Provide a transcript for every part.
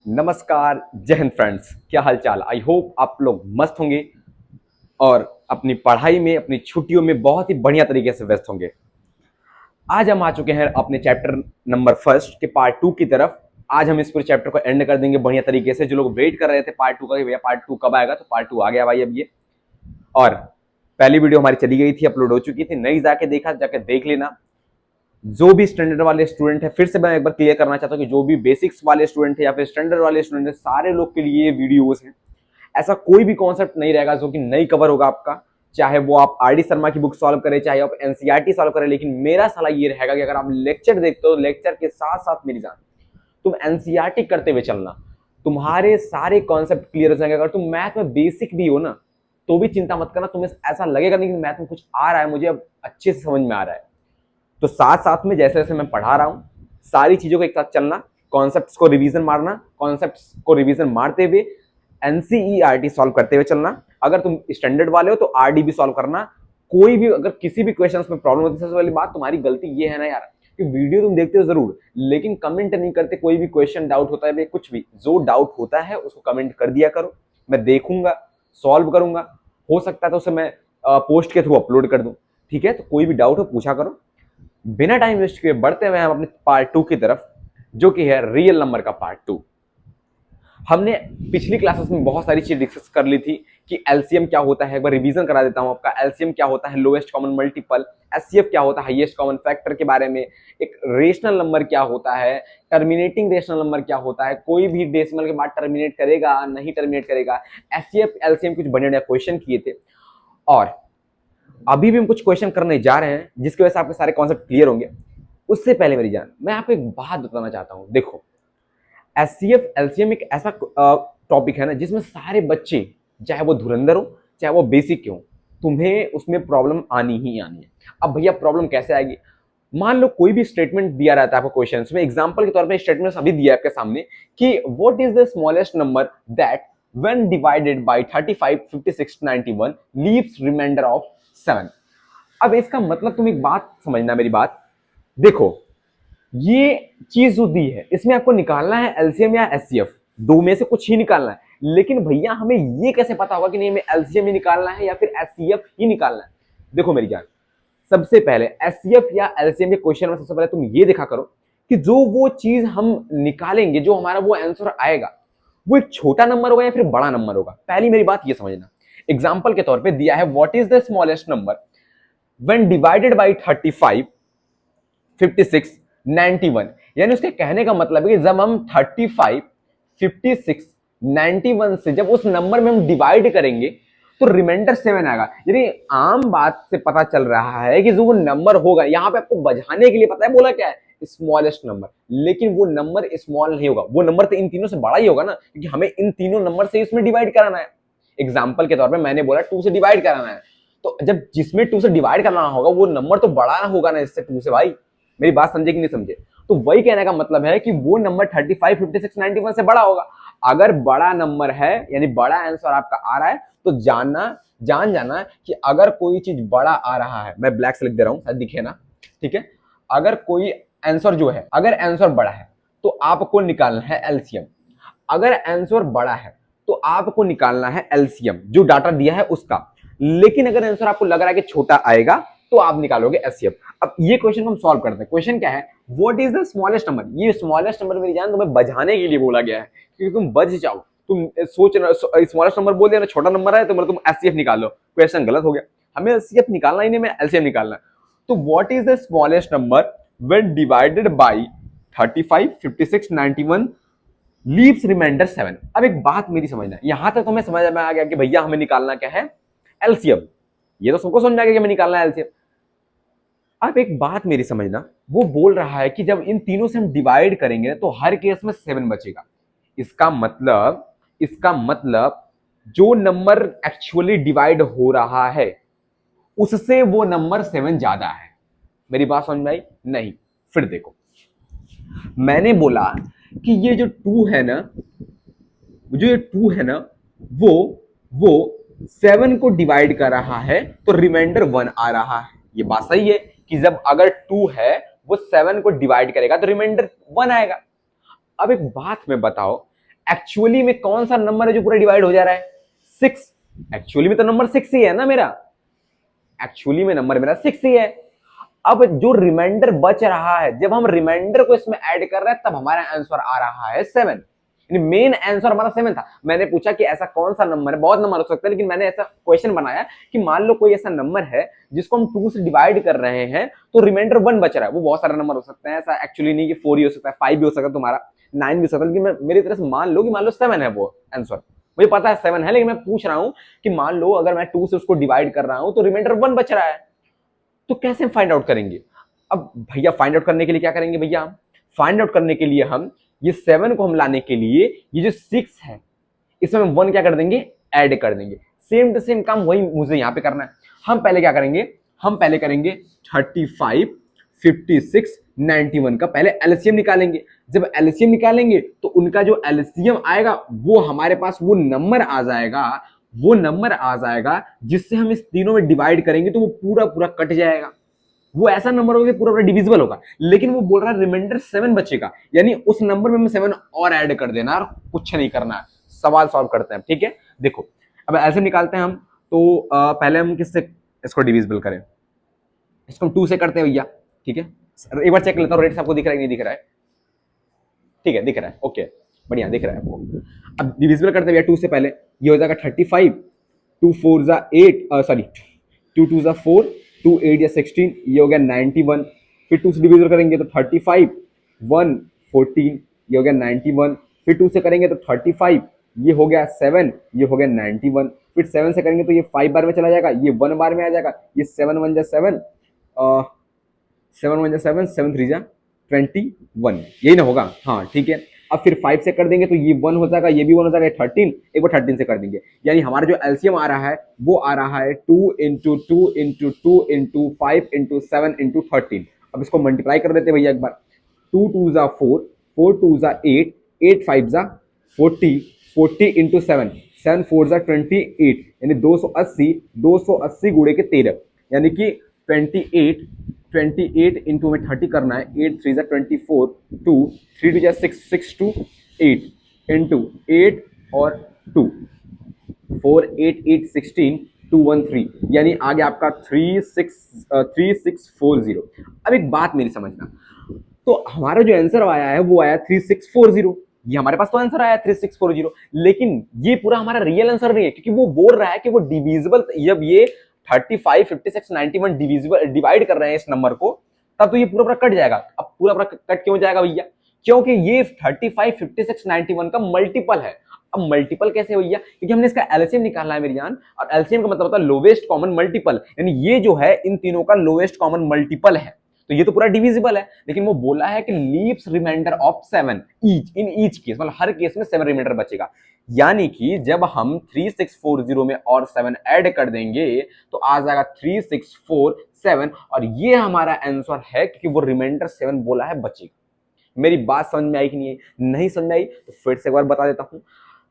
नमस्कार, जय हिंद फ्रेंड्स। क्या हाल चाल। आई होप आप लोग मस्त होंगे और अपनी पढ़ाई में, अपनी छुट्टियों में बहुत ही बढ़िया तरीके से व्यस्त होंगे। आज हम आ चुके हैं अपने चैप्टर नंबर फर्स्ट के पार्ट 2 की तरफ। आज हम इस पूरे चैप्टर को एंड कर देंगे बढ़िया तरीके से। जो लोग वेट कर रहे थे पार्ट 2 का कि भैया पार्ट 2 कब आएगा, तो पार्ट 2 आ गया भाई अब ये। और पहली वीडियो हमारी चली गई थी, अपलोड हो चुकी थी, नहीं जाके देखा जाके देख लेना। जो भी स्टैंडर्ड वाले स्टूडेंट है, फिर से मैं एक बार क्लियर करना चाहता हूँ कि जो भी बेसिक्स वाले स्टूडेंट है या फिर स्टैंडर्ड वाले स्टूडेंट है, सारे लोग के लिए ये वीडियोस हैं। ऐसा कोई भी कॉन्सेप्ट नहीं रहेगा जो कि नहीं कवर होगा आपका, चाहे वो आप आर.डी. शर्मा की बुक सॉल्व करें, चाहे आप एनसीईआरटी सॉल्व करें। लेकिन मेरा सलाह ये रहेगा कि अगर आप लेक्चर देखते हो, लेक्चर के साथ साथ मेरी जान तुम एनसीईआरटी करते हुए चलना, तुम्हारे सारे कॉन्सेप्ट क्लियर हो जाएंगे। अगर तुम मैथ में बेसिक भी हो ना, तो भी चिंता मत करना, तुम्हें ऐसा लगेगा नहीं कि मैथ में कुछ आ रहा है, मुझे अब अच्छे से समझ में आ रहा है। तो साथ साथ में जैसे जैसे मैं पढ़ा रहा हूँ, सारी चीजों को एक साथ चलना, कॉन्सेप्ट्स को रिवीजन मारना, कॉन्सेप्ट्स को रिवीजन मारते हुए एनसीईआरटी सॉल्व करते हुए चलना। अगर तुम स्टैंडर्ड वाले हो तो आरडी भी सॉल्व करना। कोई भी अगर किसी भी क्वेश्चंस में प्रॉब्लम होती है, सबसे पहली बात तुम्हारी गलती ये है ना यार कि वीडियो तुम देखते हो जरूर, लेकिन कमेंट नहीं करते। कोई भी क्वेश्चन डाउट होता है, कुछ भी जो डाउट होता है उसको कमेंट कर दिया करो, मैं देखूंगा, सॉल्व करूंगा। हो सकता है तो उसे मैं पोस्ट के थ्रू अपलोड कर दूं। ठीक है, तो कोई भी डाउट हो पूछा करो। बिना टाइम वेस्ट किए बढ़ते हुए हम अपने पार्ट 2 की तरफ, जो कि है रियल नंबर का पार्ट 2। हमने पिछली क्लासेस में बहुत सारी चीज डिस्कस कर ली थी कि एलसीएम क्या होता है। एक बार रिवीजन करा देता हूं आपका। एलसीएम क्या होता है, लोएस्ट कॉमन मल्टीपल। एचसीएफ क्या होता है, हाईएस्ट कॉमन फैक्टर के बारे में। एक रेशनल नंबर क्या होता है, टर्मिनेटिंग रेशनल नंबर क्या होता है, कोई भी डेसिमल के बाद टर्मिनेट करेगा नहीं टर्मिनेट करेगा। एचसीएफ एलसीएम कुछ बढ़िया क्वेश्चन किए थे, और अभी भी हम कुछ क्वेश्चन करने जा रहे हैं जिसकी वजह से आपके सारे कॉन्सेप्ट क्लियर होंगे। उससे पहले मेरी जान, मैं आपको एक बात बताना चाहता हूं। देखो, एचसीएफ एलसीएम एक ऐसा टॉपिक है ना जिसमें सारे बच्चे, चाहे वो धुरंधर हो चाहे वो बेसिक हो, तुम्हें उसमें प्रॉब्लम आनी ही आनी है। अब भैया प्रॉब्लम कैसे आएगी? मान लो कोई भी स्टेटमेंट दिया रहता है आपको क्वेश्चंस में, एग्जांपल के तौर पे स्टेटमेंट अभी दिया है आपके सामने कि what is the smallest number that when divided by 35, 56, 91 leaves remainder of 7। अब इसका मतलब तुम एक बात समझना मेरी बात। देखो, ये चीज जो दी है इसमें आपको निकालना है एलसीएम या एचसीएफ, दो में से कुछ ही निकालना है। लेकिन भैया हमें ये कैसे पता होगा कि नहीं हमें एलसीएम ही निकालना है या फिर एचसीएफ ही निकालना है? देखो मेरी जान, सबसे पहले एचसीएफ या एलसीएम के क्वेश्चन में सबसे पहले तुम ये देखा करो कि जो वो चीज हम निकालेंगे, जो हमारा वो आंसर आएगा, वो एक छोटा नंबर होगा या फिर बड़ा नंबर होगा। पहली मेरी बात ये समझना। एग्जाम्पल के तौर पे दिया है what is the smallest number when divided by 35, 56, 91। यानी उसके कहने का मतलब है कि जब हम 35, 56, 91 से जब उस नंबर में हम डिवाइड करेंगे तो रिमाइंडर 7 आएगा। यानी आम बात से पता चल रहा है कि जो वो नंबर होगा, यहां पे आपको बजाने के लिए पता है बोला क्या है, स्मॉलेस्ट नंबर। लेकिन वो नंबर स्मॉल नहीं होगा, वो नंबर तो इन तीनों से बड़ा ही होगा ना, क्योंकि हमें इन तीनों नंबर से इसमें डिवाइड कराना है। एग्जाम्पल के तौर पर मैंने बोला 2 से डिवाइड कराना है, तो जब जिसमें 2 से डिवाइड करना होगा वो नंबर तो बड़ा होगा ना इससे, 2 से। भाई मेरी बात समझे कि नहीं समझे? तो वही कहने का मतलब है कि वो नंबर 35, 56, 91 से बड़ा होगा। अगर बड़ा नंबर है यानी बड़ा आंसर आपका आ रहा है, तो जान जाना कि अगर कोई चीज बड़ा आ रहा है, मैं ब्लैक से लिख दे रहा हूं शायद दिखे ना, ठीक है। अगर कोई आंसर जो है, अगर आंसर बड़ा है तो आपको निकालना है एलसीएम। अगर आंसर बड़ा है तो आपको निकालना है एलसीएम जो डाटा दिया है उसका। लेकिन अगर आंसर आपको लग रहा है कि छोटा आएगा तो आप निकालोगे एचसीएफ। अब ये क्वेश्चन हम सॉल्व करते हैं। क्वेश्चन क्या है, what is the smallest number. ये स्मॉलेस्ट नंबर मेरी जान तुम्हें बजाने के लिए बोला गया है, क्योंकि तुम बज जाओ। तुम सोच स्मॉलेस्ट नंबर बोल दिया ना, छोटा नंबर है तो मतलब तुम एचसीएफ निकाल लो, क्वेश्चन गलत हो गया। हमें एचसीएफ निकालना ही नहीं, हमें एलसीएम निकालना है। तो what is the smallest number when divided by 35, 56, 91 leaves remainder 7। अब एक बात मेरी समझना, यहां तक तुम्हें समझ में आ गया कि भैया हमें निकालना क्या है, एलसीएम। ये तो सबको समझ आ गया कि हमें निकालना है एलसीएम। अब एक बात मेरी समझना, वो बोल रहा है कि जब इन तीनों से हम डिवाइड करेंगे तो हर केस में 7 बचेगा। इसका मतलब जो नंबर एक्चुअली डिवाइड हो रहा है उससे वो नंबर 7 ज्यादा है। मेरी बात समझ में आई? नहीं। फिर देखो, मैंने बोला कि ये जो 2 है ना, जो ये 2 है ना, वो 7 को डिवाइड कर रहा है तो रिमाइंडर 1 आ रहा है। ये बात सही है कि जब अगर 2 है वो 7 को डिवाइड करेगा तो रिमाइंडर 1 आएगा। अब एक बात में बताओ, एक्चुअली में कौन सा नंबर है जो पूरा डिवाइड हो जा रहा है? 6। एक्चुअली में तो नंबर 6 ही है ना मेरा, एक्चुअली में नंबर मेरा 6 ही है। अब जो रिमाइंडर बच रहा है, जब हम रिमाइंडर को इसमें ऐड कर रहे हैं तब हमारा आंसर आ रहा है 7। मेन आंसर हमारा 7 था। मैंने पूछा कि ऐसा कौन सा नंबर है, बहुत नंबर हो सकता है, लेकिन मैंने ऐसा क्वेश्चन बनाया कि मान लो कोई ऐसा नंबर है जिसको हम 2 से डिवाइड कर रहे हैं तो रिमाइंडर 1 बच रहा है। वो बहुत सारे नंबर हो सकते हैं, ऐसा एक्चुअली नहीं कि 4 ही हो सकता है, 5 भी हो सकता है, तुम्हारा 9 भी हो सकता है, लेकिन मेरी तरफ से मान लो कि 7 है वो आंसर। मुझे पता है 7 है, लेकिन मैं पूछ रहा हूं कि मान लो अगर मैं 2 से उसको डिवाइड कर रहा हूं तो रिमाइंडर 1 बच रहा है, तो कैसे फाइंड आउट करेंगे? अब भैया फाइंड आउट करने के लिए क्या करेंगे भैया? फाइंड आउट करने के लिए हम ये 7 को हम लाने के लिए ये जो 6 है इसमें हम 1 क्या कर देंगे? ऐड कर देंगे। सेम टू सेम काम वही मुझे यहां पे करना है। हम पहले क्या करेंगे? हम पहले करेंगे 35, 56, 91 का पहले एलसीएम निकालेंगे। जब एलसीएम निकालेंगे तो उनका जो एलसीएम आएगा वो हमारे पास वो नंबर आ जाएगा, वो नंबर आ जाएगा जिससे हम इस तीनों में डिवाइड करेंगे तो वो पूरा पूरा कट जाएगा। वो ऐसा नंबर होगा पूरा पूरा डिविजिबल होगा, लेकिन वो बोल रहा है रिमाइंडर 7 बचेगा, यानी उस नंबर में हमें 7 और ऐड कर देना और कुछ नहीं करना है। सवाल सॉल्व करते हैं, ठीक है? देखो अब ऐसे निकालते हैं हम, तो पहले हम किससे इसको डिविजिबल करें? इसको हम 2 से करते हैं भैया, ठीक है? एक बार चेक लेता हूँ रेट आपको दिख रहा है नहीं दिख रहा है? ठीक है, दिख रहा है, ओके, बढ़िया दिख रहा है आपको। अब डिविजिबल करते हैं 2 से, पहले ये हो जाएगा 35, 2 4 जा 8, सॉरी 2 2 जा 4, 2 8 या 16, ये हो गया 91। फिर 2 से डिविजन करेंगे तो 35, 1 14, ये हो गया 91। फिर 2 से करेंगे तो 35, ये हो गया 7, ये हो गया 91। फिर 7 से करेंगे तो ये 5 बार में चला जाएगा, ये 1 बार में आ जाएगा, ये 7 1 जा 7, 7 1 जा 7, 7 3 जा 21, यही ना होगा? हाँ ठीक है। अब फिर 5 से कर देंगे तो ये 1 हो जाएगा, ये भी 1 हो जाएगा, 13, एक बार 13 से कर देंगे, यानी हमारा जो एलसीएम आ रहा है वो आ रहा है 2 into 2 into 2 into 5 into 7 into 13। अब इसको मल्टीप्लाई कर देते हैं भैया एक बार। 2 2 जा 4, 4 2 जा 8, 8 5 जा 40, 40 इंटू 7, 7 4 जा 28, यानी 280, 280 गुणे के 13, यानी कि 28, 28 इंटू में 30 करना है, 8 3 जा 24, 2 3 2 जा 6, 6 2 8 इंटू 8 और 2, 4 8 8 16, 2 1 3, यानी आ गया आपका 3640। अब एक बात मेरी समझना, तो हमारा जो आंसर आया है वो आया 3640, ये हमारे पास तो आंसर आया 3640, लेकिन ये पूरा हमारा रियल आंसर नहीं है, क्योंकि वो बोल रहा है कि वो डिविजिबल, जब ये 35 56 91 डिविजिबल डिवाइड कर रहे हैं इस नंबर को, तब तो ये पूरा पूरा कट जाएगा। अब पूरा पूरा कट क्यों जाएगा भैया? क्योंकि ये 35 56 91 का मल्टीपल है। अब मल्टीपल कैसे भैया? क्योंकि हमने इसका एलसीएम निकालना है मेरी जान, और एलसीएम का मतलब होता है लोवेस्ट कॉमन मल्टीपल, यानी ये जो है इन तीनों का लोवेस्ट कॉमन मल्टीपल है, तो ये तो पूरा डिविजिबल है। लेकिन वो बोला है कि leaves remainder of 7 each, in each case, मतलब हर केस में 7 रिमाइंडर बचेगा, यानी कि जब हम 3640 में और 7 ऐड कर देंगे तो आ जाएगा 3647, और ये हमारा आंसर है क्योंकि वो रिमाइंडर 7 बोला है बचेगा। मेरी बात समझ में आई कि नहीं? नहीं समझ में आई तो फिर से एक बार बता देता हूं।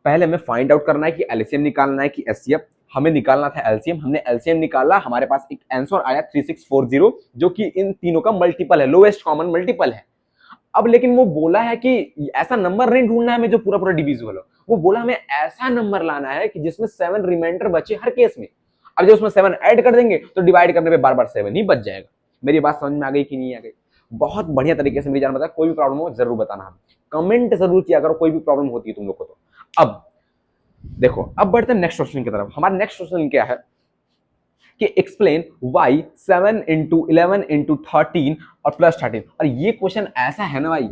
पहले हमें फाइंड आउट करना है कि एलसीएम निकालना है कि एचसीएफ। हमें निकालना था एलसीएम, हमने एलसीएम निकाला, हमारे पास एक आंसर आया 3640, जो कि इन तीनों का मल्टीपल है, लोएस्ट कॉमन मल्टीपल है। अब लेकिन वो बोला है कि ऐसा नंबर नहीं ढूंढना है हमें जो पूरा पूरा डिविजिबल हो, वो बोला हमें ऐसा नंबर लाना है कि जिसमें 7 रिमाइंडर बचे हर केस में। अब जब उसमें 7 ऐड कर देंगे तो डिवाइड करने पे बार बार 7 ही बच जाएगा। मेरी बात समझ में आ गई कि नहीं आ गई? बहुत बढ़िया तरीके से मेरी जान बताया। कोई भी प्रॉब्लम हो जरूर बताना, हम कमेंट जरूर किया करो कोई भी प्रॉब्लम होती है तुम लोग को। तो अब देखो, अब बढ़ते हैं नेक्स्ट क्वेश्चन की तरफ। हमारा नेक्स्ट क्वेश्चन क्या है कि एक्सप्लेन वाई 7 इंटू 11 इंटू 13 और प्लस 13। और ये क्वेश्चन ऐसा है ना भाई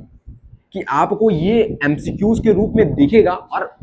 कि आपको ये एमसीक्यूज के रूप में दिखेगा, और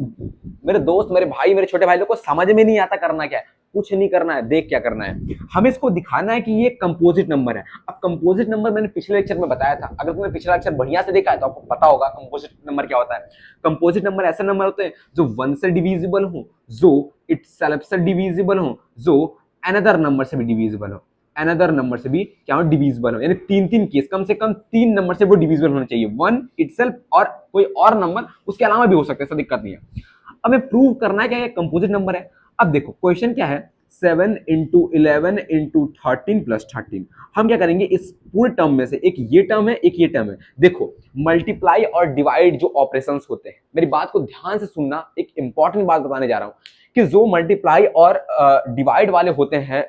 मेरे दोस्त, मेरे भाई, मेरे छोटे भाई लोग को समझ में नहीं आता करना क्या है। कुछ नहीं करना है, देख क्या करना है, हमें इसको दिखाना है कि ये कंपोजिट नंबर है। अब कंपोजिट नंबर मैंने पिछले लेक्चर में बताया था, अगर तुमने पिछला लेक्चर बढ़िया से देखा है तो आपको पता होगा कंपोजिट नंबर क्या होता है। कंपोजिट नंबर ऐसे नंबर होते हैं जो 1 से डिविजिबल हो, जो इटसेल्फ से डिविजिबल हो, जो अनदर नंबर से भी डिविजिबल हो, अनदर नंबर से भी क्या हो, डिविजिबल हो, यानी 3 केस, कम से कम 3 नंबर से वो डिविजिबल होना चाहिए, 1 इटसेल्फ और कोई और नंबर उसके अलावा भी हो सकता है, ऐसा दिक्कत नहीं है। अब हमें प्रूव करना है क्या ये कंपोजिट नंबर है। अब देखो क्वेश्चन क्या है, 7 इंटू 11 इंटू 13 प्लस 13। हम क्या करेंगे, इस पूरे टर्म में से एक ये टर्म है, एक ये टर्म है। देखो मल्टीप्लाई और डिवाइड जो ऑपरेशंस होते हैं, मेरी बात को ध्यान से सुनना, एक इंपॉर्टेंट बात बताने जा रहा हूं कि जो मल्टीप्लाई और डिवाइड वाले होते हैं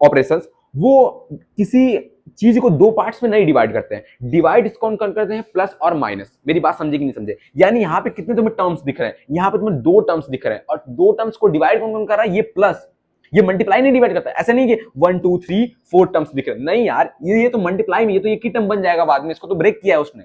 ऑपरेशंस, वो किसी चीज को दो पार्ट्स में नहीं डिवाइड करते हैं। डिवाइड इसको कौन करते हैं, प्लस और माइनस। मेरी बात समझे कि नहीं समझे? यानी यहाँ पे कितने तुम्हें टर्म्स दिख रहे हैं, यहाँ पे तुम्हें दो टर्म्स दिख रहे हैं, और दो टर्म्स को डिवाइड कौन कौन कर रहा है, ये प्लस। ये मल्टीप्लाई नहीं डिवाइड करता है। ऐसा नहीं कि 1 2 3 4 टर्म्स दिख रहे हैं, नहीं यार, ये तो मल्टीप्लाई में, ये तो एक ही टर्म बन जाएगा बाद में, इसको तो ब्रेक किया है उसने।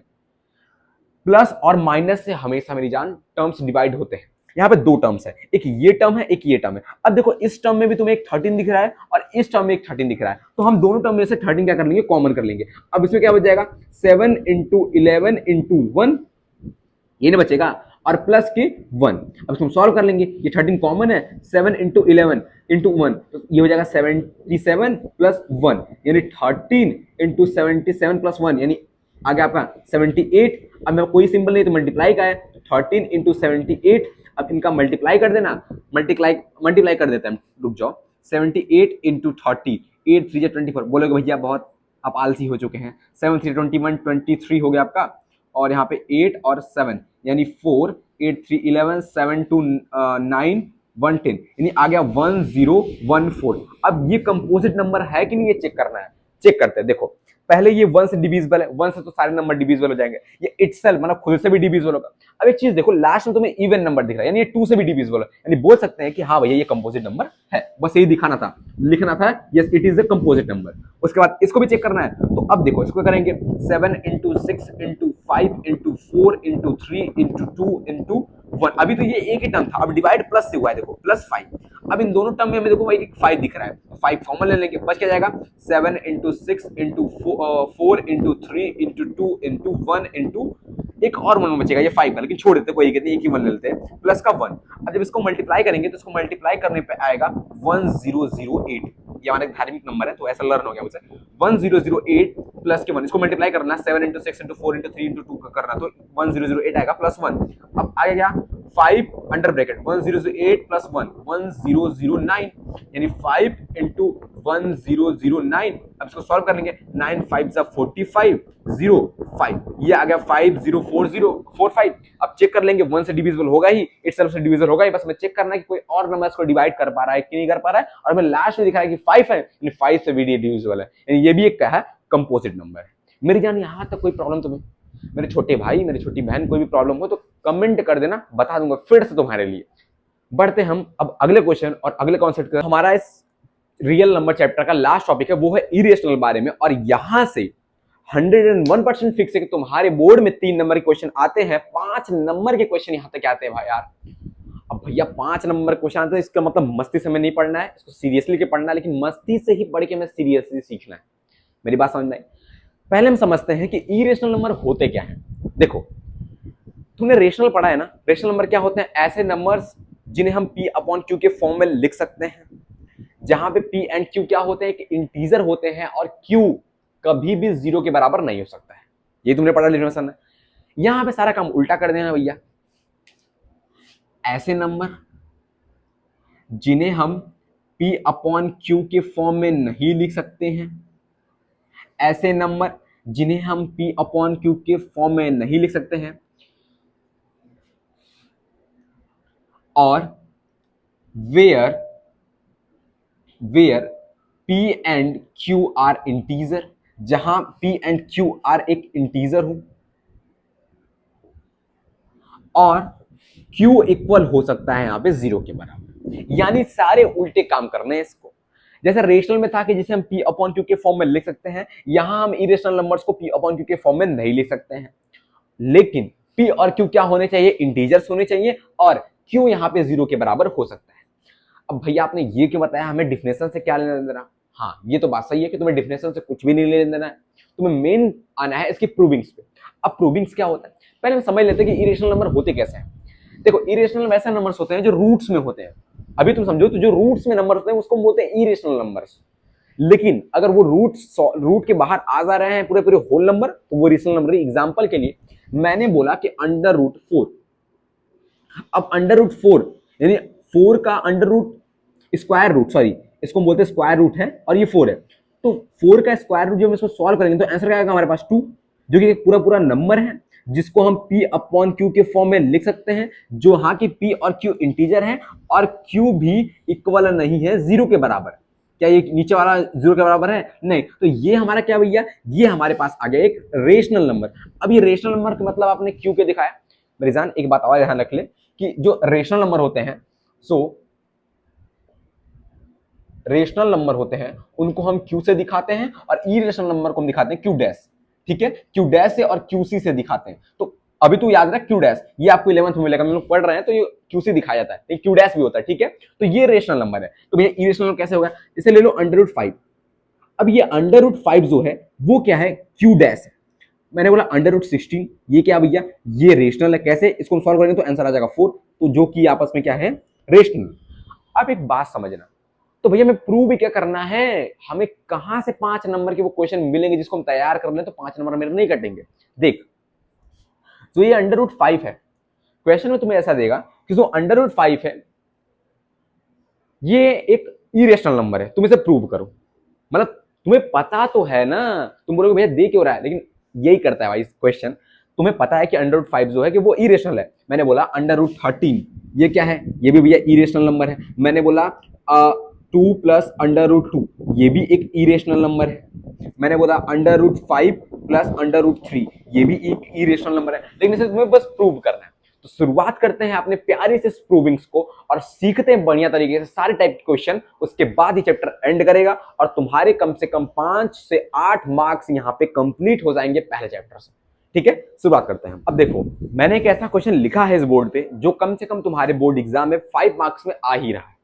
प्लस और माइनस से हमेशा मेरी जान टर्म्स डिवाइड होते हैं। यहाँ पे दो टर्म्स है, एक ये टर्म है, एक ये टर्म है। अब देखो इस टर्म में भी तुम्हें एक 13 दिख रहा है और इस टर्म में एक 13 दिख रहा है, तो हम दोनों टर्म में से 13 क्या कर लेंगे, कॉमन कर लेंगे। अब इसमें क्या बच जाएगा, 7 इंटू 11 इंटू 1, ये नहीं बचेगा, और प्लस के 1। अब इसको हम सॉल्व कर लेंगे, ये 13 कॉमन है, 7 इंटू 11 इंटू 1, तो ये हो जाएगा 77 प्लस 1, यानी 13 इंटू 77 प्लस 1, यानी आगे आपका 78। अब मैं कोई सिंबल नहीं तो मल्टीप्लाई का है, 13 इंटू 78। अब इनका मल्टीप्लाई कर देना, मल्टीप्लाई कर देते हैं, रुक जाओ। 78 इंटू 30, 8 3 24। बोलोगे भैया बहुत आप आलसी हो चुके हैं, 7 3 21, 23 हो गया आपका, और यहाँ पे 8 और 7 यानी 4, 8 3 11, 7 2 9 1 10, यानी आ गया 1014। अब ये कंपोजिट नंबर है कि नहीं, ये चेक करना है। चेक करते हैं, देखो पहले ये 1 से डिविजिबल है, 1 से तो सारे नंबर डिविजिबल हो जाएंगे, ये इटसेल्फ मतलब खुद से भी डिविजिबल होगा। अब एक चीज देखो, लास्ट में तुम्हें इवन नंबर दिख रहा है, यानी ये 2 से भी डिविजिबल है, यानी बोल सकते हैं कि हाँ भैया ये कंपोजिट नंबर है। बस यही दिखाना था, लिखना था yes it is a composite number. उसके बाद इसको भी चेक करना है, तो अब देखो इसको करेंगे 7 into 6 into 5 into 4 into 3 into 2 into 1। अभी तो ये एक ही टर्म था, अब डिवाइड प्लस से हुआ है, देखो प्लस 5। अब इन दोनों टर्म में हमें देखो भाई एक 5 दिख रहा है, 5 कॉमन ले लेंगे, बच क्या जाएगा 7 into 6 into 4 into 3 into 2 into 1 into एक और 1 बचेगा, ये 5 का, लेकिन छोड़ देते कोई कहते हैं, एक ही 1 ले लेते हैं, प्लस का 1। अब जब इसको मल्टीप्लाई करेंगे तो इसको मल्टीप्लाई करने पे आएगा 1008। ये हमारा धार्मिक नंबर है तो ऐसा लर्न हो गया मुझे, 1008 प्लस के 1। इसको मल्टीप्लाई करना, 7 इंटू 6 इंटू 4 इंटू 3 इंटू 2 करना, तो 1008 आएगा प्लस 1। अब आएगा 5 अंडर ब्रैकेट 1008 प्लस 1 1009, यानी 5 इंटू 1009। अब इसको सॉल्व कर लेंगे, 9 5 45 05, ये आ गया 504045। अब चेक कर लेंगे 1 से डिविजिबल होगा ही, इटसेल्फ से डिविजिबल होगा ही, बस मैं चेक करना है कि कोई और नंबर इसको डिवाइड कर पा रहा है कि नहीं कर पा रहा है, और मैं लास्ट में दिखाया कि 5 है, यानी 5 से भी डिविजिबल है, यानी ये भी एक क्या है, कंपोजिट नंबर है। मेरी जान यहाँ तक कोई प्रॉब्लम तुम्हें, मेरे छोटे भाई मेरी छोटी बहन कोई भी प्रॉब्लम हो तो कमेंट कर देना, बता दूंगा फिर से तुम्हारे लिए। बढ़ते हम अब अगले क्वेश्चन और अगले कॉन्सेप्ट का। हमारा इस रियल नंबर चैप्टर का लास्ट टॉपिक है, वो है इरेशनल बारे में, और यहां से 101% फिक्स है कि तुम्हारे बोर्ड में 3 नंबर के क्वेश्चन आते हैं, 5 नंबर के क्वेश्चन यहां तक आते हैं भाई यार। अब भैया 5 नंबर क्वेश्चन आते हैं, इसका मतलब मस्ती से हमें नहीं पढ़ना है, इसको सीरियसली के पढ़ना है, लेकिन मस्ती से ही पढ़ के हमें सीरियसली सीखना है। मेरी बात समझ में आई? पहले हम समझते हैं कि इरेशनल नंबर होते क्या है। देखो तुमने रेशनल पढ़ा है ना, रेशनल नंबर क्या होते हैं, ऐसे नंबर्स जिन्हें हम p अपॉन क्यू के फॉर्म में लिख सकते हैं, जहां पे p एंड q क्या होते हैं कि इंटीजर होते हैं, और q कभी भी 0 के बराबर नहीं हो सकता है। ये तुमने पढ़ा लिखना है। यहां पे सारा काम उल्टा कर देना भैया, ऐसे नंबर जिन्हें हम p अपॉन क्यू के फॉर्म में नहीं लिख सकते हैं, ऐसे नंबर जिन्हें हम p अपॉन क्यू के फॉर्म में नहीं लिख सकते हैं, और where p and q are integer, जहां p and q are एक इंटीजर हो, और q इक्वल हो सकता है यहां पे 0 के बराबर। यानी सारे उल्टे काम करने हैं इसको। जैसे रेशनल में था कि जिसे हम p अपॉन क्यू के फॉर्म में लिख सकते हैं, यहां हम इरेशनल नंबर्स को p अपॉन क्यू के फॉर्म में नहीं लिख सकते हैं, लेकिन p और q क्या होने चाहिए, इंटीजर्स होने चाहिए, और q यहां पे 0 के बराबर हो सकता है। अब भैया आपने ये क्यों बताया, हमें डिफिनेशन से क्या लेना देना? हाँ ये तो बात सही है कि तुम्हें डिफिनेशन से कुछ भी नहीं लेना देना है, तुम्हें मेन आना है इसकी प्रूविंग्स पे। अब प्रूविंग्स क्या होता है, पहले हम समझ लेते हैं कि इरेशनल नंबर होते कैसे हैं। देखो इरेशनल वैसे नंबर्स होते हैं जो रूट्स में होते हैं। अभी तुम समझो तो जो रूट्स में नंबर होते हैं उसको बोलते हैं इरेशनल नंबर्स, लेकिन अगर वो रूट के बाहर आ जा रहे हैं पूरे पूरे होल नंबर तो वो रेशनल नंबर। एग्जांपल के लिए मैंने बोला कि अंडर रूट 4, अब अंडर रूट 4 यानी 4 का under root square root, sorry इसको हम बोलते हैं स्क्वायर रूट है और ये 4 है, तो 4 का स्क्वायर रूट जब हम इसको सॉल्व करेंगे तो आंसर क्या आएगा हमारे पास 2, जो कि एक पूरा पूरा नंबर है जिसको हम p अपॉन क्यू के फॉर्म में लिख सकते हैं, जो हाँ कि p और q इंटीजर है और q भी इक्वल नहीं है जीरो के बराबर। क्या ये नीचे वाला जीरो के बराबर है? नहीं। तो ये हमारा क्या भैया, ये हमारे पास आ गया एक रेशनल नंबर। अब ये रेशनल नंबर का मतलब आपने क्यों के दिखाया मेरे जान, एक बात और ध्यान रख ले कि जो रेशनल नंबर होते हैं, रेशनल नंबर होते हैं उनको हम क्यू से दिखाते हैं और इरेशनल नंबर को हम दिखाते हैं क्यू डैश। ठीक है, क्यू डैश से और क्यूसी से दिखाते हैं। तो अभी तू याद रख क्यू डैश, ये आपको 11th में मिलेगा, हम लोग पढ़ रहे हैं तो ये क्यूसी दिखाया जाता है, क्यू डैश भी होता है। ठीक है, तो ये रेशनल नंबर है। तो भैया इरेशनल नंबर कैसे होगा, इसे ले लो √5। अब ये √5 जो है वो क्या है, क्यू डैश है। मैंने बोला √16, ये क्या भैया, ये रेशनल है। कैसे, इसको हम सॉल्व करेंगे तो आंसर आ जाएगा 4, तो जो कि आपस में क्या है, रेशनल। अब एक बात समझना, तो भैया हमें प्रूव भी क्या करना है, हमें कहां से 5 नंबर के वो क्वेश्चन मिलेंगे जिसको हम तैयार कर लें तो 5 नंबर मेरे नहीं कटेंगे। देख, तो ये √5 है, क्वेश्चन में तुम्हें ऐसा देगा कि जो √5 है ये एक इरेशनल नंबर है, तुम इसे प्रूव करो। मतलब तुम्हें पता तो है ना, तुम बोलोगे भैया दे क्यों रहा है, लेकिन यही करता है भाई क्वेश्चन। तुम्हें पता है कि √5 जो है कि वो इरेशनल है। मैंने बोला √13, ये क्या है, ये भी भैया इरेशनल नंबर है। मैंने बोला 2 प्लस √2, ये भी एक इरेशनल नंबर है। मैंने बोला √5 प्लस √3, ये भी एक इरेशनल नंबर है। लेकिन इसे तुम्हें बस प्रूव करना है। तो शुरुआत करते हैं अपने प्यारे से प्रूविंग्स को और सीखते हैं बढ़िया तरीके से सारे टाइप के क्वेश्चन। उसके बाद ही चैप्टर एंड करेगा और तुम्हारे कम से कम 5 से 8 मार्क्स यहाँ पे कंप्लीट हो जाएंगे पहले चैप्टर से। ठीक है, शुरुआत करते हैं। अब देखो, मैंने एक ऐसा क्वेश्चन लिखा है इस बोर्ड पे जो कम से कम तुम्हारे बोर्ड एग्जाम में 5 मार्क्स में आ ही रहा है।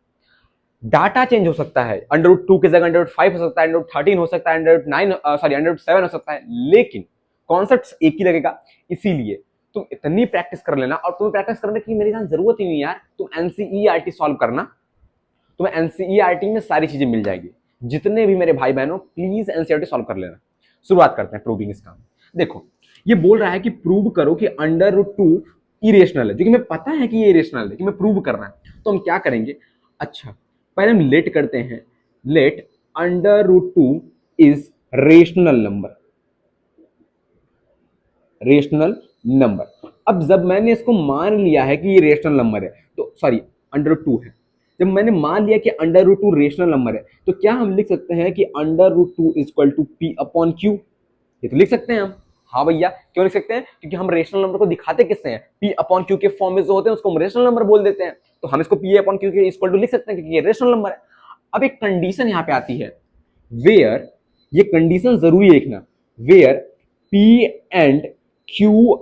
डाटा चेंज हो सकता है, √2 की जगह √5 हो सकता है, √13 हो सकता है, √7 हो सकता है, लेकिन कॉन्सेप्ट एक ही लगेगा। इसीलिए तुम इतनी प्रैक्टिस कर लेना, और तुम्हें प्रैक्टिस करने की मेरी जान जरूरत ही नहीं यार, तुम एनसीईआरटी सॉल्व करना, तुम्हें एनसीईआरटी में सारी चीजें मिल जाएगी। जितने भी मेरे भाई बहनों, प्लीज एनसीईआरटी सॉल्व कर लेना। शुरुआत करते हैं प्रूविंग इसका। देखो, ये बोल रहा है कि प्रूव करो कि √2 इरेशनल है, जो कि मैं पता है कि ये इरेशनल है, कि मैं प्रूव करना है। तो हम क्या करेंगे, अच्छा पहले हम लेट करते हैं, let √2 is rational number, rational number. अब जब मैंने इसको मान लिया है कि ये रेशनल नंबर है, तो सॉरी √2 है, जब मैंने मान लिया कि √2 रेशनल नंबर है, तो क्या हम लिख सकते हैं कि √2 equal to p upon q, ये तो लिख सकते हैं हम। हाँ भैया, क्यों लिख सकते हैं, क्योंकि हम रेशनल नंबर को दिखाते किससे हैं, p अपॉन क्यू के फॉर्म में जो होते हैं उसको हम रेशनल नंबर बोल देते हैं, तो हम इसको p अपॉन क्यू के इक्वल टू लिख सकते हैं क्योंकि ये रेशनल नंबर है। अब एक कंडीशन यहाँ पे आती है, वेयर, ये कंडीशन जरूरी देखना, where p and q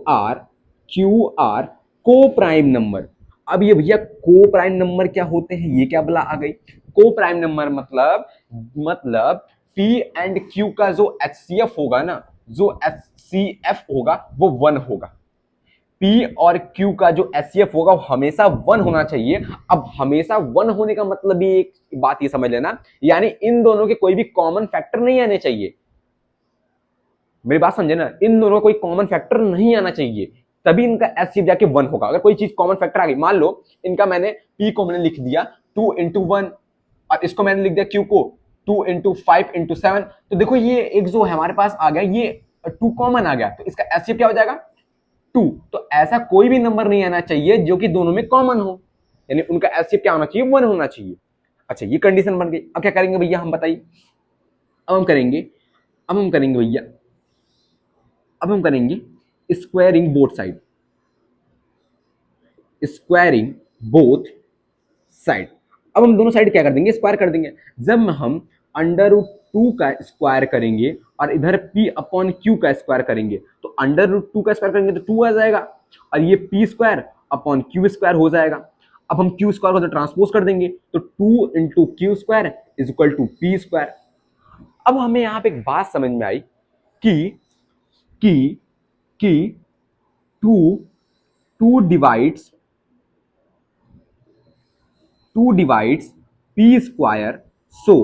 are coprime number. अब ये भैया को प्राइम नंबर क्या होते हैं, ये क्या बला आ गई, को प्राइम नंबर मतलब p एंड q का जो HCF होगा ना, जो HCF होगा वो 1 होगा। p और q का जो HCF होगा वो हमेशा 1 होना चाहिए। अब हमेशा 1 होने का मतलब भी एक बात ये समझ लेना, यानी इन दोनों के कोई भी कॉमन फैक्टर नहीं आने चाहिए। मेरी बात समझे ना, इन दोनों का कोई कॉमन फैक्टर नहीं आना चाहिए, तभी इनका HCF जाके 1 होगा। अगर कोई चीज कॉमन फैक्टर आ गई, मान लो इनका मैंने p को मैंने लिख दिया 2 into 1 और इसको मैंने लिख दिया q को 2 into 5 into 7, तो देखो ये एक जो है हमारे पास आ गया, ये 2 कॉमन आ गया, तो इसका HCF क्या हो जाएगा 2। तो ऐसा कोई भी नंबर नहीं आना चाहिए जो कि दोनों में कॉमन हो, यानी उनका HCF क्या होना चाहिए, 1 होना चाहिए। अच्छा, ये कंडीशन बन गई। अब क्या करेंगे भैया हम बताइए, अब हम करेंगे भैया, अब हम करेंगे squaring both side, squaring both side. अब हम दोनों साइड क्या कर देंगे, स्क्वायर कर देंगे। जब हम √2 का स्क्वायर करेंगे और इधर p अपॉन क्यू का स्क्वायर करेंगे, तो √2 का स्क्वायर करेंगे तो 2 आ जाएगा और ये p square upon Q square हो जाएगा। अब हम क्यू स्क्वायर को ट्रांसपोज कर देंगे तो 2 into q square is equal to p square. अब हमें यहाँ पे एक बात समझ में आई कि कि कि 2 2 डिवाइड्स p स्क्वायर, सो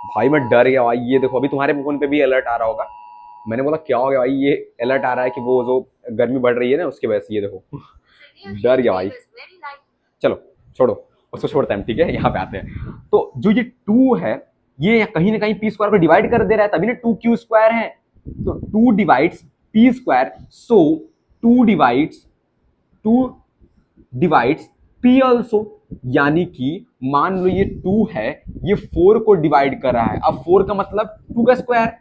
भाई मैं डर गया भाई, ये देखो अभी तुम्हारे फोन पे भी अलर्ट आ रहा होगा, मैंने बोला क्या हो गया भाई, ये अलर्ट आ रहा है कि वो जो गर्मी बढ़ रही है ना उसकी वजह से, ये देखो डर गया भाई। चलो छोड़ो, उसको छोड़ते हैं हम, ठीक है। यहाँ पे आते हैं, तो जो ये टू है ये कहीं ना कहीं पी स्क्वायर को डिवाइड कर दे रहा है, तभी ना टू क्यू स्क्वायर है। तो two divides p square, so two divides two divides p also, यानी कि मान लो ये टू है, ये फोर को डिवाइड कर रहा है। अब फोर का मतलब टू का स्क्वायर,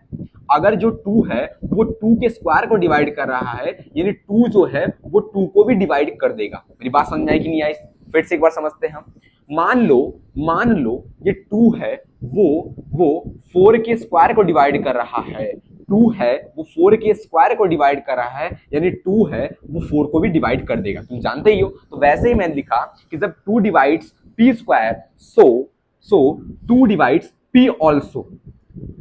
अगर जो टू है वो टू के स्क्वायर को डिवाइड कर रहा है, यानी टू जो है वो टू को भी डिवाइड कर देगा। मेरी बात समझ आई कि नहीं आई? फिर से एक बार समझते हैं हम। मान लो ये टू है, वो फोर के स्क्वायर को डिवाइड कर रहा है। टू है वो फोर के स्क्वायर को डिवाइड कर रहा है, यानी टू है वो फोर को भी डिवाइड कर देगा, तुम जानते ही हो। तो वैसे ही मैंने लिखा कि जब to divides p square, so two divides p also.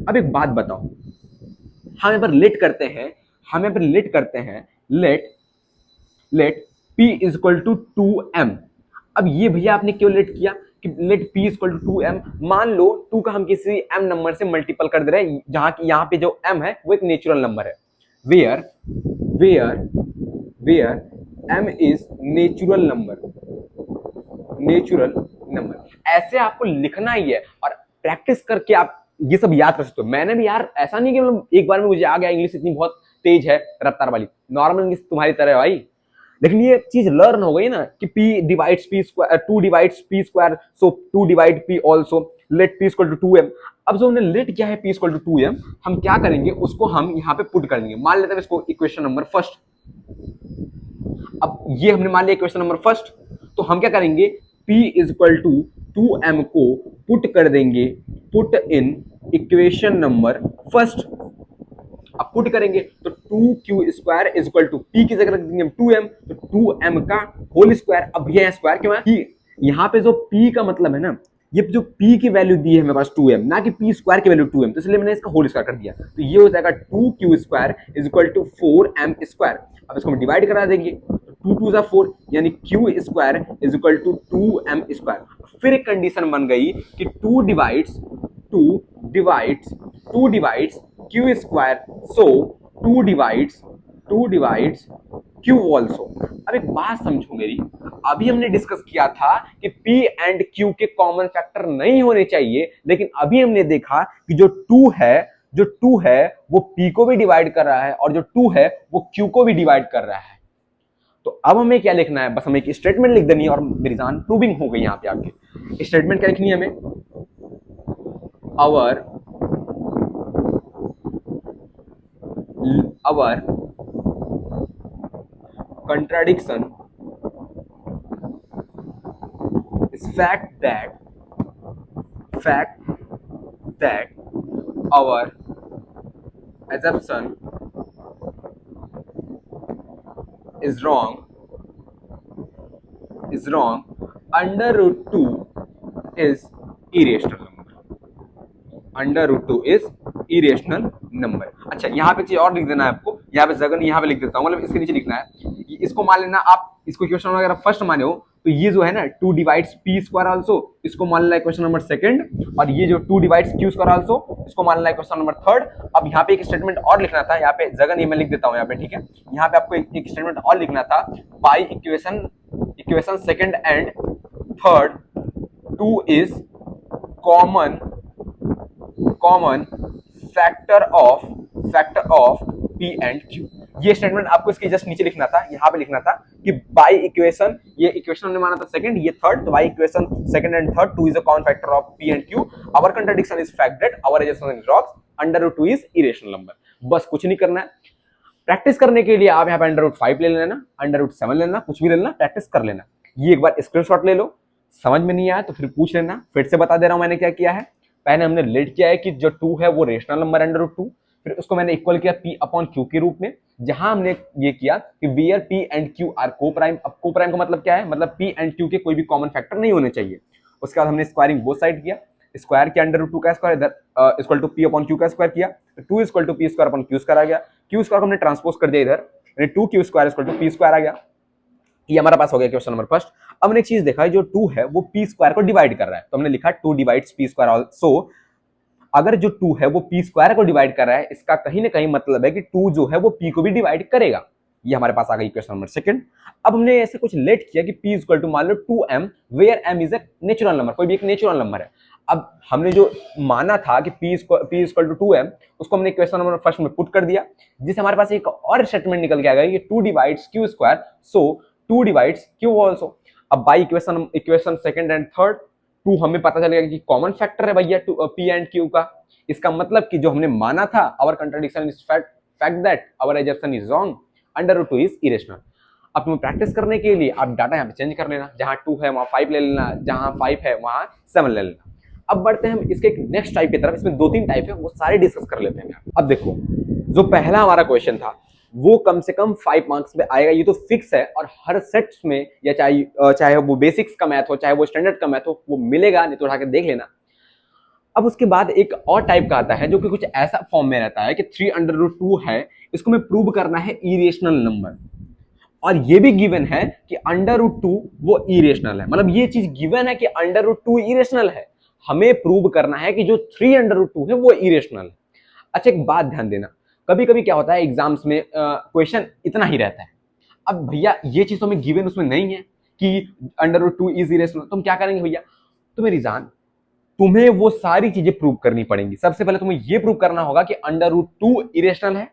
अब एक बात बताओ, हम यहाँ पर लेट करते हैं, let p is equal to 2m। अब ये भैया आपने क्यों लेट किया कि let p is equal to 2m? मान लो 2 का हम किसी m नंबर से मल्टीपल कर दे रहे हैं, जहां की यहाँ पे जो m है वो एक नेचुरल नंबर है। Where m is natural number, ऐसे आपको लिखना ही है और प्रैक्टिस करके आप ये सब याद कर सकते हो। मैंने भी यार ऐसा नहीं कि मतलब एक बार में मुझे आ गया, इंग्लिश इतनी बहुत तेज है रफ्तार वाली, नॉर्मल इंग्लिश तुम्हारी तरह है भाई, लेकिन ये चीज लर्न हो गई ना कि p divides p square, 2 divides p square, so 2 divide p also, let p equal to 2m। अब जो हमने लेट किया है p इक्वल टू 2m, हम क्या करेंगे उसको हम यहाँ पे पुट कर देंगे। मान लेते हैं इसको इक्वेशन नंबर फर्स्ट। अब ये हमने मान लिया इक्वेशन नंबर फर्स्ट, तो हम क्या करेंगे p is equal to 2m को पुट कर देंगे, put in equation number first. अब पुट करेंगे तो 2q square is equal to p की जगह रख देंगे 2m, तो 2m का होल स्क्वायर। अब ये स्क्वायर क्यों है कि यहाँ पे जो p का मतलब है ना, ये जो p की वैल्यू दी है मेरे पास 2m, ना कि p स्क्वायर की वैल्यू 2m, तो इसलिए मैंने इसका होल स्क्वायर कर दिया। तो ये हो जाएगा 2q square is equal to 4m square. अब इसको हम डिवाइड करा देंगे, 2 2 4, यानी q square is equal to 2m square. फिर एक कंडीशन बन गई कि 2 divides q square, so 2 divides q also. अब एक बात समझो मेरी, अभी हमने डिस्कस किया था कि p एंड q के कॉमन फैक्टर नहीं होने चाहिए, लेकिन अभी हमने देखा कि जो 2 है वो p को भी डिवाइड कर रहा है और जो 2 है वो q को भी डिवाइड कर रहा है। तो अब हमें क्या लिखना है, बस हमें एक स्टेटमेंट लिख देनी है और मेरी जान प्रूविंग हो गई। यहाँ पे आपके स्टेटमेंट क्या लिखनी है हमें, our contradiction is fact that our assumption is wrong under root 2 is irrational number। अच्छा, यहाँ पे चीज और लिख देना है आपको, यहाँ पे जगह नहीं, यहाँ पे लिख देता हूँ, मतलब इसके नीचे लिखना है। इसको मान लेना आप, इसको क्वेश्चन अगर फर्स्ट माने हो तो ये जो है ना 2 डिवाइड्स p स्क्वायर आल्सो, इसको मान लेना क्वेश्चन नंबर सेकंड, और ये जो 2 डिवाइड्स q स्क्वायर आल्सो, इसको मान लेना क्वेश्चन नंबर थर्ड। अब यहाँ पे एक स्टेटमेंट और लिखना था, यहाँ पे जगह नहीं, मैं लिख देता हूँ यहाँ पे, ठीक है। यहाँ पे आपको एक स्टेटमेंट और लिखना था, by equation second and third 2 is common factor of p and q। ये स्टेटमेंट आपको इसके जस्ट नीचे लिखना था, यहाँ पे लिखना था कि बाई इक्वेशन, ये इक्वेशन हमने माना था सेकंड, ये थर्ड, तो by equation second and third 2 is a common factor of p and q। Our contradiction is fact that our assumption is wrong, under root 2 is irrational number. बस कुछ नहीं करना है। प्रैक्टिस करने के लिए आप यहाँ पे अंडर रूट 5 ले लेना, अंडर रूट 7 लेना, कुछ भी ले लेना, प्रैक्टिस कर लेना। ये एक बार स्क्रीनशॉट ले लो, समझ में नहीं आया तो फिर पूछ लेना। फिर से बता दे रहा हूँ मैंने क्या किया है। पहले हमने लेट किया है कि जो 2 है वो रेशनल नंबर अंडर रूट 2, फिर उसको मैंने इक्वल किया p अपॉन q के रूप में, जहां हमने ये किया कि where p and q are coprime. अब को प्राइम का मतलब क्या है, मतलब p एंड q के कोई भी कॉमन फैक्टर नहीं होने चाहिए। उसके बाद हमने स्क्वायरिंग बोथ साइड किया, स्क्वायर के अंडर रूट 2 का स्क्वायर इधर equal to p upon q का स्क्वायर किया, 2 equal to p square upon q square आ गया, q स्क्वायर को हमने ट्रांसपोज कर दिया इधर, यानी 2q square equal to p square आ गया। ये हमारा पास हो गया क्वेश्चन नंबर फर्स्ट। अब हमने एक चीज देखा, जो 2 है वो p स्क्वायर को डिवाइड कर रहा है, तो हमने लिखा 2 डिवाइड्स p स्क्वायर आल्सो अगर जो 2 है वो p स्क्वायर को डिवाइड कर रहा है, इसका कहीं ना कहीं मतलब है कि 2 जो है वो p को भी डिवाइड करेगा। ये हमारे पास आ गई क्वेश्चन नंबर सेकंड। अब हमने ऐसे कुछ लेट किया कि p इक्वल टू मान लो 2m, where m is a natural number, कोई भी एक नेचुरल नंबर है। अब हमने जो माना था कि p इक्वल टू 2m, उसको हमने क्वेश्चन नंबर फर्स्ट में पुट कर दिया, जिससे हमारे पास एक और स्टेटमेंट निकल के आ गया कि 2 divides q square, so 2 divides q also. अब by equation second and third, 2 हमें पता चलेगा कि कॉमन फैक्टर है भैया p एंड q का। इसका मतलब कि जो हमने माना था, our contradiction is fact that our assumption is wrong, under root 2 is irrational. अब तुम्हें प्रैक्टिस करने के लिए आप डाटा यहाँ पे चेंज कर लेना, जहां 2 है वहां 5 ले लेना, जहां 5 है वहां 7 ले लेना। अब बढ़ते हैं हम इसके एक नेक्स्ट टाइप की तरफ। इसमें 2-3 टाइप है, वो सारे डिस्कस कर लेते हैं। अब देखो, जो पहला हमारा क्वेश्चन था वो कम से कम 5 मार्क्स में आएगा, ये तो फिक्स है। और हर सेट्स में, या चाहे वो बेसिक्स का मैथ हो, चाहे वो स्टैंडर्ड का मैथ हो, वो मिलेगा, नहीं तो उठा के देख लेना। अब उसके बाद एक और टाइप का आता है जो कि कुछ ऐसा फॉर्म में रहता है कि 3√2 है, इसको हमें प्रूव करना है इरेशनल नंबर, और ये भी गिवन है कि अंडर रूट 2 वो इरेशनल है। मतलब ये चीज गिवन है कि अंडर रूट 2 इरेशनल है, हमें प्रूव करना है कि जो 3√2 है वो इरेशनल है। अच्छा, एक बात ध्यान देना, कभी कभी क्या होता है एग्जाम्स में क्वेश्चन इतना ही रहता है। अब भैया ये चीज तो हमें गिवन उसमें नहीं है कि अंडर रूट 2 इज इरेशनल, तो हम क्या करेंगे भैया, तो मेरी जान, तुम्हें वो सारी चीजें प्रूव करनी पड़ेंगी। सबसे पहले तुम्हें ये प्रूव करना होगा कि अंडर रूट 2 इरेशनल है,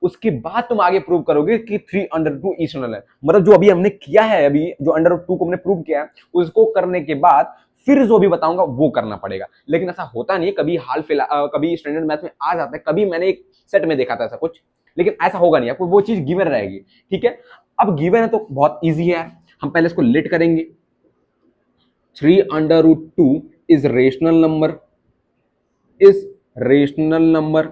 उसके बाद तुम आगे प्रूव करोगे कि 3√2 इरेशनल है। मतलब जो अभी हमने किया है, अभी जो अंडर रूट 2 को हमने प्रूव किया है, उसको करने के बाद फिर जो भी बताऊंगा वो करना पड़ेगा। लेकिन ऐसा होता नहीं, कभी हाल फिलहाल कभी स्टैंडर्ड मैथ में आ जाता है, कभी मैंने एक सेट में देखा था ऐसा कुछ, लेकिन ऐसा होगा नहीं, आपको वो चीज गिवन रहेगी। ठीक है, अब गिवन है तो बहुत ईजी है, हम पहले इसको लेट करेंगे। 3√2 is rational number, is rational number.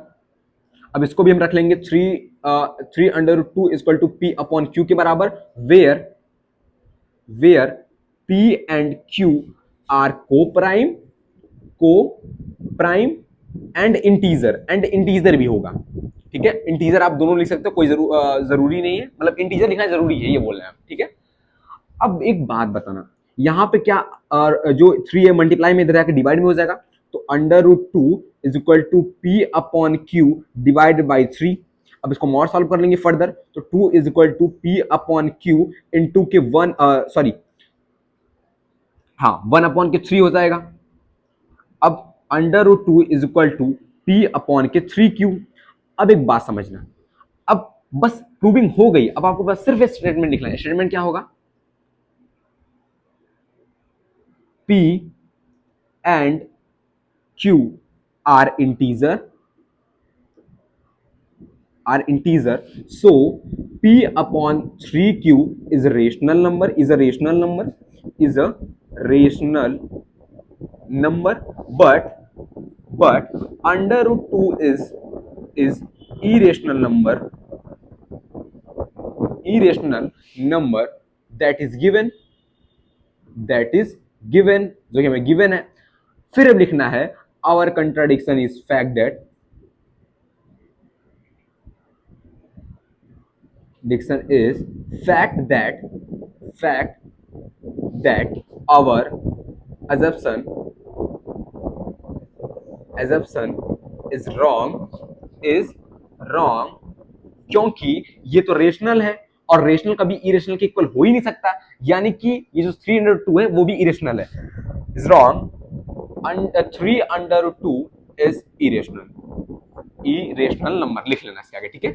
अब इसको भी हम रख लेंगे 3√2 equal to p upon q के बराबर, where p and q are coprime and integer भी होगा। ठीक है, इंटीजर आप दोनों लिख सकते हो, कोई जरूरी नहीं है, मतलब इंटीजर लिखना जरूरी है, ये बोल रहे हैं आप। ठीक है, अब एक बात बताना, यहाँ पे क्या जो 3 है मल्टीप्लाई में इधर आके डिवाइड में हो जाएगा, तो under root 2 is equal to p upon q divide by 3। अब इसको और सॉल्व कर लेंगे फर्दर, तो 2 is equal to p upon q into के 1 1 अपॉन के 3 हो जाएगा। अब under root 2 is equal to p upon के 3q। अब एक बात समझना, अब बस प्रूविंग हो गई, अब आपको बस सिर्फ स्टेटमेंट लिखना है। स्टेटमेंट क्या होगा, p and q are integer, so p upon 3q is a rational number, but under root 2 is irrational number that is given, जो कि हमें गिवन है। फिर अब लिखना है our contradiction is fact that our assumption is wrong, क्योंकि ये तो रेशनल है, और रेशनल कभी इरेशनल के इक्वल हो ही नहीं सकता, यानी कि ये जो 3√2 है वो भी इरेशनल है। Is wrong, 3√2 is irrational number लिख लेना इसके आगे। ठीक है,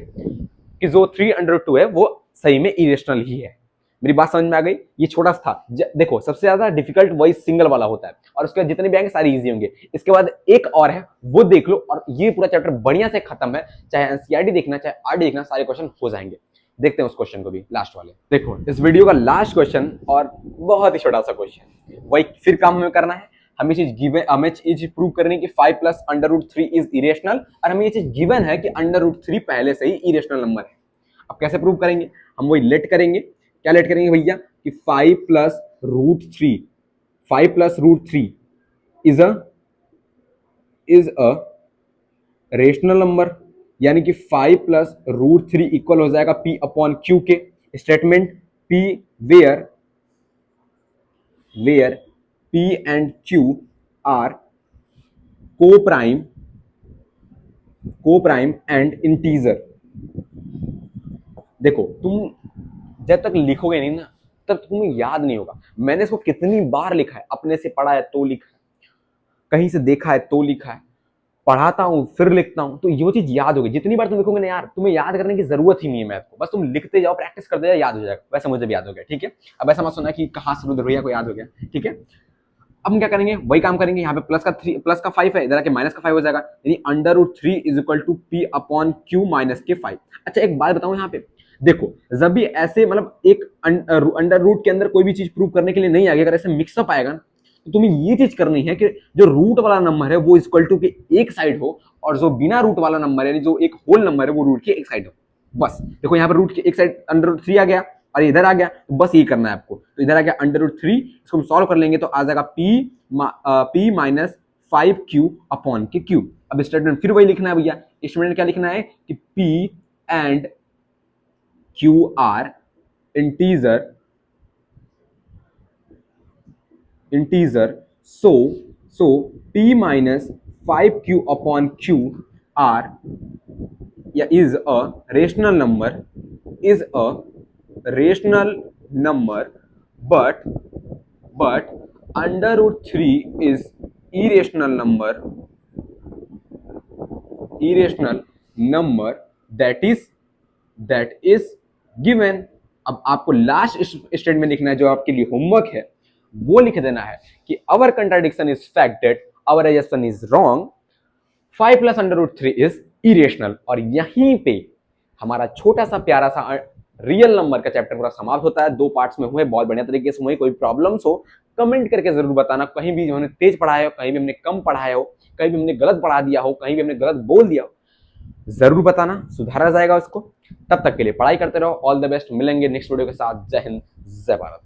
कि जो 3√2 है वो सही में इरेशनल ही है। मेरी बात समझ में आ गई, ये छोटा सा था। देखो, सबसे ज्यादा डिफिकल्ट वही सिंगल वाला होता है, और उसके बाद जितने भी आएंगे सारे इजी होंगे। इसके बाद एक और है, वो देख लो, और ये पूरा चैप्टर बढ़िया से खत्म है। चाहे एनसीईआरटी देखना, चाहे आरडी देखना, सारे क्वेश्चन हो जाएंगे। देखते हैं उस क्वेश्चन को भी, लास्ट वाले। देखो, इस वीडियो का लास्ट क्वेश्चन, और बहुत ही छोटा सा क्वेश्चन, वही फिर काम हमें करना है। हमें चीज प्रूव करनी कि 5 plus under root 3 is irrational, और हमें ये चीज गिवन है कि अंडर रूट 3 पहले से ही इरेशनल नंबर है। अब कैसे प्रूव करेंगे, हम वही लेट करेंगे। क्या लेट करेंगे भैया, कि 5 plus root 3 is a rational number, यानी कि 5 प्लस रूट 3 इक्वल हो जाएगा p अपॉन q के। Statement p where p and q are coprime coprime and integer. देखो तुम जब तक लिखोगे नहीं ना तब तक तुम्हें याद नहीं होगा। मैंने इसको कितनी बार लिखा है, अपने से पढ़ा है तो लिखा है, कहीं से देखा है तो लिखा है, पढ़ाता हूँ फिर लिखता हूँ, तो ये चीज याद होगी। जितनी बार तुम लिखोगे ना यार, तुम्हें याद करने की जरूरत ही नहीं है मैथ को, बस तुम लिखते जाओ, प्रैक्टिस करते जाओ, याद हो जाएगा। वैसे मुझे भी याद हो गया, ठीक है। अब ऐसा मत सुना कि कहाँ से भैया को याद हो गया, ठीक है। अब हम क्या करेंगे, वही काम करेंगे। यहाँ पे प्लस का 5 है, इधर आके माइनस का 5 हो जाएगा, यानी under root 3 is equal to p upon q minus के 5। अच्छा एक बात बताऊं, यहाँ पे देखो जब भी ऐसे मतलब एक अंडर रूट के अंदर कोई भी चीज प्रूव करने के लिए नहीं आएगी, अगर ऐसे मिक्सअप आएगा ना, तो तुम्हें ये चीज करनी है कि जो रूट वाला नंबर है वो इक्वल टू के एक साइड हो, और जो बिना रूट वाला नंबर है यानी जो एक होल नंबर है वो रूट के एक साइड हो। बस देखो यहाँ पर रूट के एक साइड अंडर रूट 3 आ गया और इधर आ गया, तो बस ये करना है आपको। तो इधर आ गया अंडर रूट 3, इसको हम सॉल्व कर लेंगे तो आ जाएगा पी माइनस 5q अपॉन के क्यूब। अब स्टेटमेंट फिर वही लिखना है भैया। स्टेटमेंट क्या लिखना है कि p and q are integer so p minus 5q upon q are is a rational number but under root 3 is irrational number that is given। अब आपको लास्ट स्टेटमेंट लिखना है जो आपके लिए होमवर्क है, वो लिख देना है कि our contradiction is fact that our assumption is wrong, 5 plus under root 3 is irrational. और यहीं पे हमारा छोटा सा प्यारा सा रियल नंबर का चैप्टर पूरा समाप्त होता है। 2 पार्ट्स में हुए, बहुत बढ़िया तरीके से हुए। कोई प्रॉब्लम्स हो कमेंट करके जरूर बताना, कहीं भी हमने तेज पढ़ाया हो, कहीं भी हमने कम पढ़ाया हो, कहीं भी हमने गलत पढ़ा दिया हो, कहीं भी हमने गलत बोल दिया हो, जरूर बताना, सुधारा जाएगा उसको। तब तक के लिए पढ़ाई करते रहो। ऑल द बेस्ट, मिलेंगे नेक्स्ट वीडियो के साथ। जय हिंद, जय भारत।